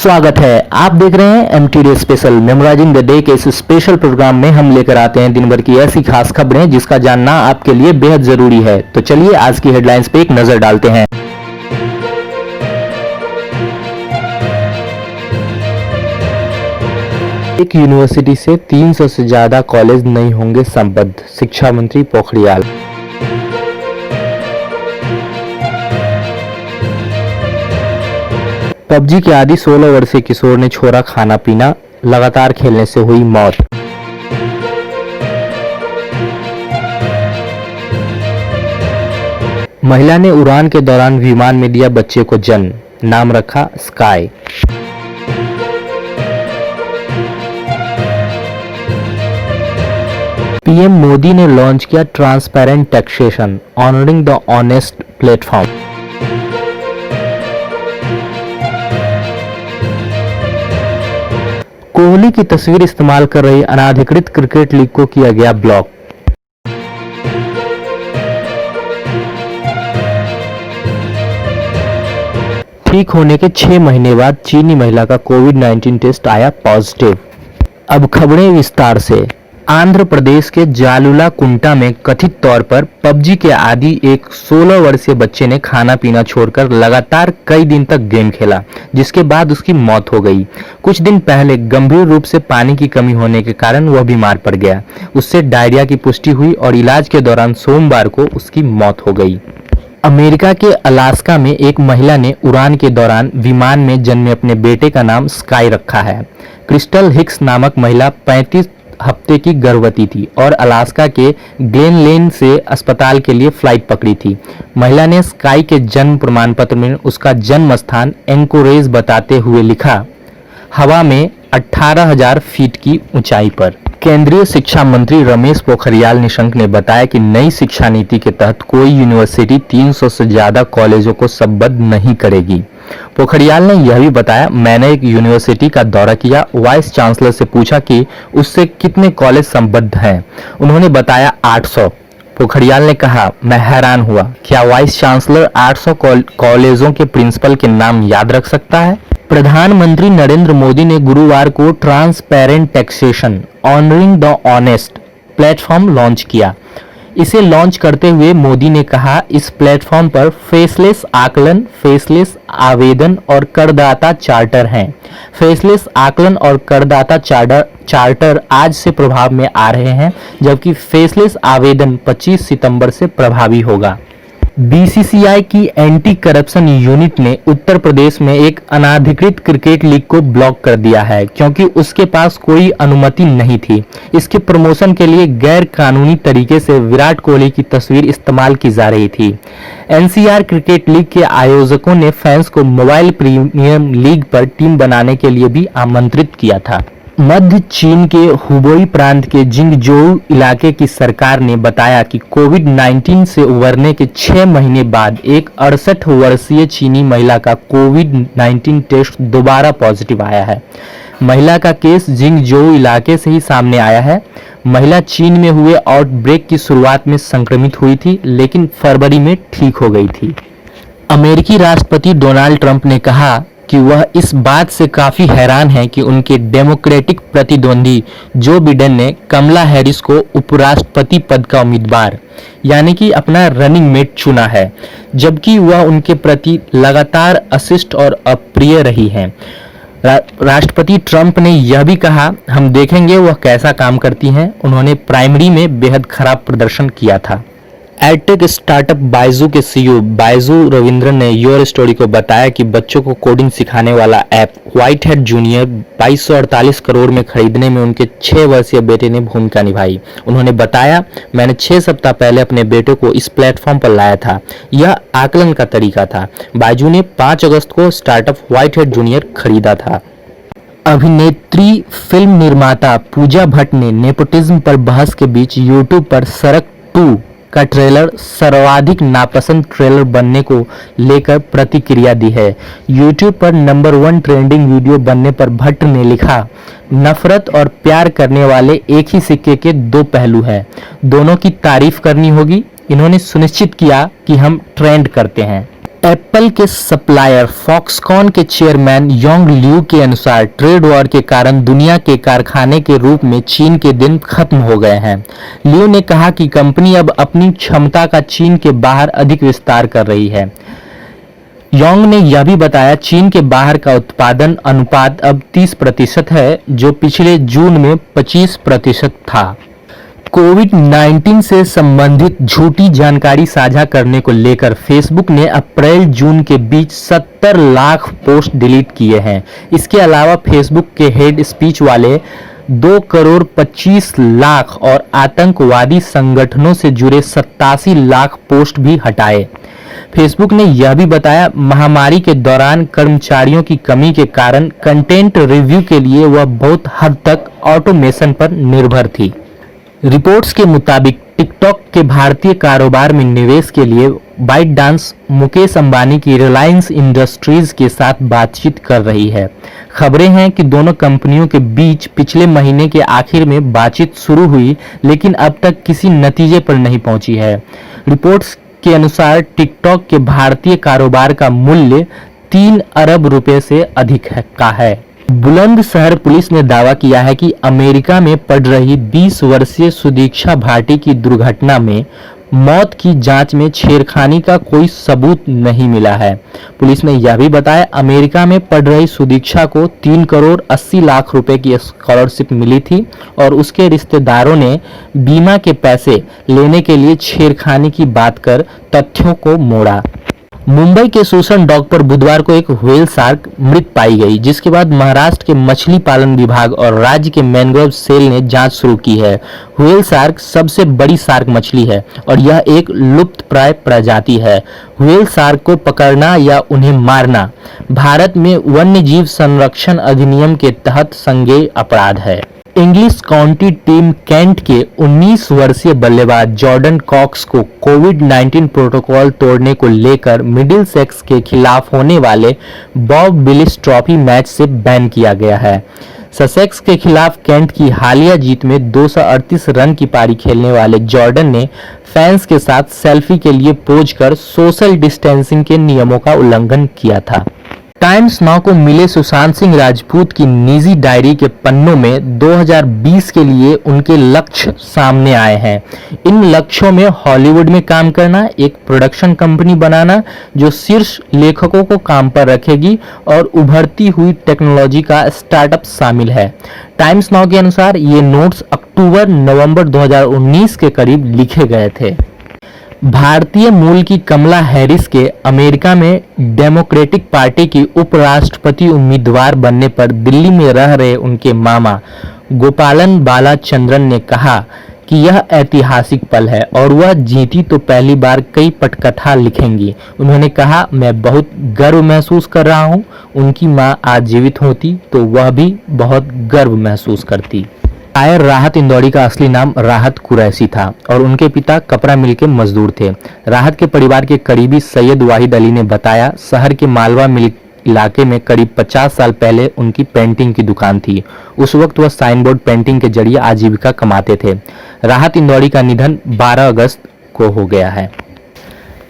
स्वागत है। आप देख रहे हैं MTD special memorizing the day के इस स्पेशल प्रोग्राम में हम लेकर आते हैं दिन भर की ऐसी खास खबरें जिसका जानना आपके लिए बेहद जरूरी है। तो चलिए आज की हेडलाइंस पे एक नजर डालते हैं। एक यूनिवर्सिटी से 300 से ज्यादा कॉलेज नहीं होंगे संबद्ध, शिक्षा मंत्री पोखरियाल। पबजी के आदी 16 वर्षीय किशोर ने छोड़ा खाना पीना, लगातार खेलने से हुई मौत। महिला ने उड़ान के दौरान विमान में दिया बच्चे को जन्म, नाम रखा स्काई। पीएम मोदी ने लॉन्च किया transparent taxation, honouring the honest platform. Kohli की तस्वीर इस्तेमाल कर रही अनाधिकृत क्रिकेट लीग को किया गया ब्लॉक। ठीक होने के 6 महीने बाद चीनी महिला का कोविड-19 टेस्ट आया पॉजिटिव। अब खबरें विस्तार से। आंध्र प्रदेश के जालुला कुंटा में कथित तौर पर पबजी के आदी एक 16 वर्षीय बच्चे ने खाना पीना छोड़कर लगातार कई दिन तक गेम खेला, जिसके बाद उसकी मौत हो गई। कुछ दिन पहले गंभीर रूप से पानी की कमी होने के कारण वह बीमार पड़ गया। उससे डायरिया की पुष्टि हुई और इलाज के दौरान सोमवार को उसकी मौत हो गई। अमेरिका के अलास्का में एक महिला ने उड़ान के दौरान विमान में जन्मे अपने बेटे का नाम स्काई रखा है। क्रिस्टल हिक्स नामक महिला 35 हफ्ते की गर्भवती थी और अलास्का के ग्लेनलेन से अस्पताल के लिए फ्लाइट पकड़ी थी। महिला ने स्काई के जन्म प्रमाण पत्र में उसका जन्म स्थान एंकोरेज बताते हुए लिखा, हवा में 18,000 फीट की ऊंचाई पर। केंद्रीय शिक्षा मंत्री रमेश पोखरियाल निशंक ने बताया कि नई शिक्षा नीति के तहत कोई यूनिवर्सिटी 300 से ज्यादा कॉलेजों को संबद्ध नहीं करेगी। पोखरियाल ने यह भी बताया, मैंने एक यूनिवर्सिटी का दौरा किया, वाइस चांसलर से पूछा कि उससे कितने कॉलेज संबद्ध हैं। उन्होंने बताया 800। पोखरियाल ने कहा, मैं हैरान हुआ, क्या वाइस चांसलर 800 कॉलेजों के प्रिंसिपल के नाम याद रख सकता है। प्रधानमंत्री नरेंद्र मोदी ने गुरुवार को transparent taxation, honouring the honest platform launch किया। इसे लॉन्च करते हुए मोदी ने कहा, इस प्लेटफॉर्म पर फेसलेस आकलन, फेसलेस आवेदन और करदाता चार्टर हैं। फेसलेस आकलन और करदाता चार्टर आज से प्रभाव में आ रहे हैं, जबकि फेसलेस आवेदन 25 सितंबर से प्रभावी होगा। बीसीसीआई की एंटी करप्शन यूनिट ने उत्तर प्रदेश में एक अनाधिकृत क्रिकेट लीग को ब्लॉक कर दिया है, क्योंकि उसके पास कोई अनुमति नहीं थी। इसके प्रमोशन के लिए गैर कानूनी तरीके से विराट कोहली की तस्वीर इस्तेमाल की जा रही थी। एनसीआर क्रिकेट लीग के आयोजकों ने फैंस को मोबाइल प्रीमियम लीग पर टीम बनाने के लिए भी आमंत्रित किया था। मध्य चीन के हुबेई प्रांत के जिंगजोउ इलाके की सरकार ने बताया कि कोविड-19 से उबरने के 6 महीने बाद एक 68 वर्षीय चीनी महिला का कोविड-19 टेस्ट दोबारा पॉजिटिव आया है। महिला का केस जिंगजोउ इलाके से ही सामने आया है। महिला चीन में हुए आउटब्रेक की शुरुआत में संक्रमित हुई थी, लेकिन फरवरी में ठीक हो गई थी। अमेरिकी राष्ट्रपति डोनाल्ड ट्रंप ने कहा कि वह इस बात से काफी हैरान है कि उनके डेमोक्रेटिक प्रतिद्वंदी जो बिडेन ने कमला हैरिस को उपराष्ट्रपति पद का उम्मीदवार यानी कि अपना रनिंग मेट चुना है, जबकि वह उनके प्रति लगातार अशिष्ट और अप्रिय रही हैं। राष्ट्रपति ट्रंप ने यह भी कहा, हम देखेंगे वह कैसा काम करती हैं। उन्होंने प्राइमरी में बेहद खराब प्रदर्शन किया था। एडटेक स्टार्टअप बायजू के सीईओ बायजू रविंद्रन ने योर स्टोरी को बताया कि बच्चों को कोडिंग सिखाने वाला app white hat junior 2248 crore में खरीदने में उनके 6 वर्षीय बेटे ने भूमिका निभाई। उन्होंने बताया, मैंने 6 सप्ताह पहले अपने बेटे को इस प्लेटफॉर्म पर लाया था। यह आकलन का तरीका था। बायजू ने 5 अगस्त को स्टार्टअप व्हाइट हैट जूनियर खरीदा था। अभिनेत्री फिल्म निर्माता पूजा भट्ट ने नेपोटिज्म पर बहस के बीच यूट्यूब पर सड़क 2 का ट्रेलर सर्वाधिक नापसंद ट्रेलर बनने को लेकर प्रतिक्रिया दी है। YouTube पर नंबर 1 ट्रेंडिंग वीडियो बनने पर भट्ट ने लिखा, नफरत और प्यार करने वाले एक ही सिक्के के 2 पहलू हैं, दोनों की तारीफ करनी होगी। इन्होंने सुनिश्चित किया कि हम ट्रेंड करते हैं। एप्पल के सप्लायर फॉक्सकॉन के चेयरमैन योंग लियू के अनुसार ट्रेड वॉर के कारण दुनिया के कारखाने के रूप में चीन के दिन खत्म हो गए हैं। लियू ने कहा कि कंपनी अब अपनी क्षमता का चीन के बाहर अधिक विस्तार कर रही है। योंग ने यह भी बताया चीन के बाहर का उत्पादन अनुपात अब 30% है, जो पिछले जून में 25% था। कोविड-19 से संबंधित झूठी जानकारी साझा करने को लेकर फेसबुक ने अप्रैल-जून के बीच 70 लाख पोस्ट डिलीट किए हैं। इसके अलावा फेसबुक के हेड स्पीच वाले 2 करोड़ 25 लाख और आतंकवादी संगठनों से जुड़े 87 लाख पोस्ट भी हटाए। फेसबुक ने यह भी बताया महामारी के दौरान कर्मचारियों की कमी के कारण कंटेंट रिव्यू के लिए वह बहुत हद तक ऑटोमेशन पर निर्भर थी। रिपोर्ट्स के मुताबिक टिकटॉक के भारतीय कारोबार में निवेश के लिए बाइटडांस मुकेश अंबानी की रिलायंस इंडस्ट्रीज के साथ बातचीत कर रही है। खबरें हैं कि दोनों कंपनियों के बीच पिछले महीने के आखिर में बातचीत शुरू हुई, लेकिन अब तक किसी नतीजे पर नहीं पहुंची है। रिपोर्ट्स के अनुसार टिकटॉक के भारतीय कारोबार का मूल्य 3 अरब रुपए से अधिक का है। बुलंदशहर पुलिस ने दावा किया है कि अमेरिका में पड़ रही 20 वर्षीय सुदीक्षा भाटी की दुर्घटना में मौत की जांच में छेड़खानी का कोई सबूत नहीं मिला है। पुलिस ने यह भी बताया अमेरिका में पढ़ रही सुदीक्षा को 3 करोड़ 80 लाख रुपए की स्कॉलरशिप मिली थी और उसके रिश्तेदारों ने बीमा के पैसे लेने के लिए छेड़खानी की बात कर तथ्यों को मोड़ा। मुंबई के शोषण डॉक पर बुधवार को एक व्हेल शार्क मृत पाई गई, जिसके बाद महाराष्ट्र के मछली पालन विभाग और राज्य के मैंग्रोव सेल ने जांच शुरू की है। व्हेल शार्क सबसे बड़ी शार्क मछली है और यह एक लुप्तप्राय प्रजाति है। व्हेल शार्क को पकड़ना या उन्हें मारना भारत में वन्यजीव संरक्षण अधिनियम के तहत संज्ञेय अपराध है। इंग्लिश काउंटी टीम कैंट के 19 वर्षीय बल्लेबाज जॉर्डन कॉक्स को कोविड-19 प्रोटोकॉल तोड़ने को लेकर मिडिल सेक्स के खिलाफ होने वाले बॉब विलिस ट्रॉफी मैच से बैन किया गया है। ससेक्स के खिलाफ कैंट की हालिया जीत में 238 रन की पारी खेलने वाले जॉर्डन ने फैंस के साथ सेल्फी के लिए पोज कर सोशल डिस्टेंसिंग के नियमों का उल्लंघन किया था। टाइम्स नाउ को मिले सुशांत सिंह राजपूत की निजी डायरी के पन्नों में 2020 के लिए उनके लक्ष्य सामने आए हैं। इन लक्ष्यों में हॉलीवुड में काम करना, एक प्रोडक्शन कंपनी बनाना जो शीर्ष लेखकों को काम पर रखेगी और उभरती हुई टेक्नोलॉजी का स्टार्टअप शामिल है। टाइम्स नाउ के अनुसार ये नोट्स अक्टूबर-नवंबर 2019 के करीब लिखे गए थे। भारतीय मूल की कमला हैरिस के अमेरिका में डेमोक्रेटिक पार्टी की उपराष्ट्रपति उम्मीदवार बनने पर दिल्ली में रह रहे उनके मामा गोपालन बालाचंद्रन ने कहा कि यह ऐतिहासिक पल है और वह जीती तो पहली बार कई पटकथा लिखेंगी। उन्होंने कहा, मैं बहुत गर्व महसूस कर रहा हूं। उनकी मां आज जीवित होती तो वह भी बहुत गर्व महसूस करती। शायर राहत इंदौरी का असली नाम राहत कुरैशी था और उनके पिता कपड़ा मिल के मजदूर थे। राहत के परिवार के करीबी सैयद वाहिद अली ने बताया, शहर के मालवा मिल इलाके में करीब 50 साल पहले उनकी पेंटिंग की दुकान थी। उस वक्त वह साइन बोर्ड पेंटिंग के जरिए आजीविका कमाते थे। राहत इंदौरी का निधन 12 अगस्त को हो गया है।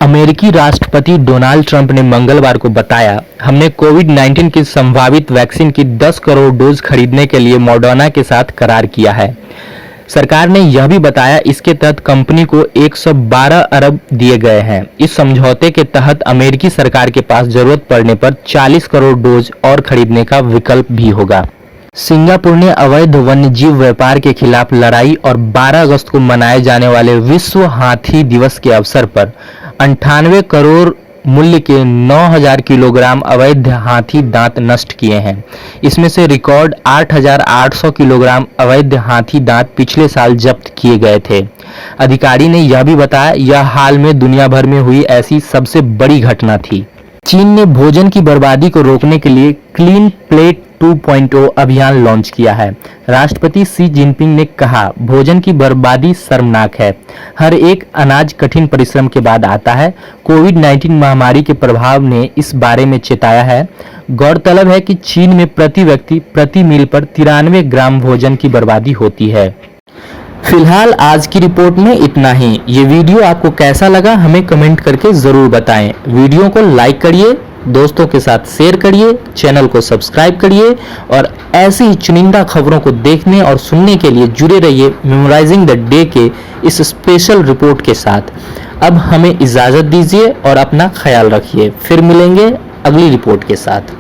अमेरिकी राष्ट्रपति डोनाल्ड ट्रंप ने मंगलवार को बताया, हमने कोविड-19 की संभावित वैक्सीन की 10 करोड़ डोज खरीदने के लिए मॉडर्ना के साथ करार किया है। सरकार ने यह भी बताया इसके तहत कंपनी को 112 अरब दिए गए हैं। इस समझौते के तहत अमेरिकी सरकार के पास जरूरत पड़ने पर 40 करोड़ डोज और खरीदने का विकल्प भी होगा। सिंगापुर ने अवैध वन्यजीव व्यापार के खिलाफ लड़ाई और 12 अगस्त को मनाए जाने वाले विश्व हाथी दिवस के अवसर पर 98 करोड़ मूल्य के 9000 किलोग्राम अवैध हाथी दांत नष्ट किए हैं। इसमें से रिकॉर्ड 8800 किलोग्राम अवैध हाथी दांत पिछले साल जब्त किए गए थे। अधिकारी ने यह भी बताया, यह हाल में दुनिया भर में हुई ऐसी सबसे बड़ी घटना थी। चीन ने भोजन की बर्बादी को रोकने के लिए क्लीन प्लेट 2.0 अभियान लॉन्च किया है। राष्ट्रपति शी जिनपिंग ने कहा, भोजन की बर्बादी शर्मनाक है। हर एक अनाज कठिन परिश्रम के बाद आता है। कोविड-19 महामारी के प्रभाव ने इस बारे में चेताया है। गौरतलब है कि चीन में प्रति व्यक्ति प्रति मील पर 93 ग्राम भोजन की बर्बादी होती है। फिलहाल आज की रिपोर्ट में इतना ही। ये वीडियो आपको कैसा लगा हमें कमेंट करके ज़रूर बताएं। वीडियो को लाइक करिए, दोस्तों के साथ शेयर करिए, चैनल को सब्सक्राइब करिए और ऐसी ही चुनिंदा खबरों को देखने और सुनने के लिए जुड़े रहिए मेमोराइजिंग द डे के इस स्पेशल रिपोर्ट के साथ। अब हमें इजाज़त दीजिए और अपना ख्याल रखिए। फिर मिलेंगे अगली रिपोर्ट के साथ।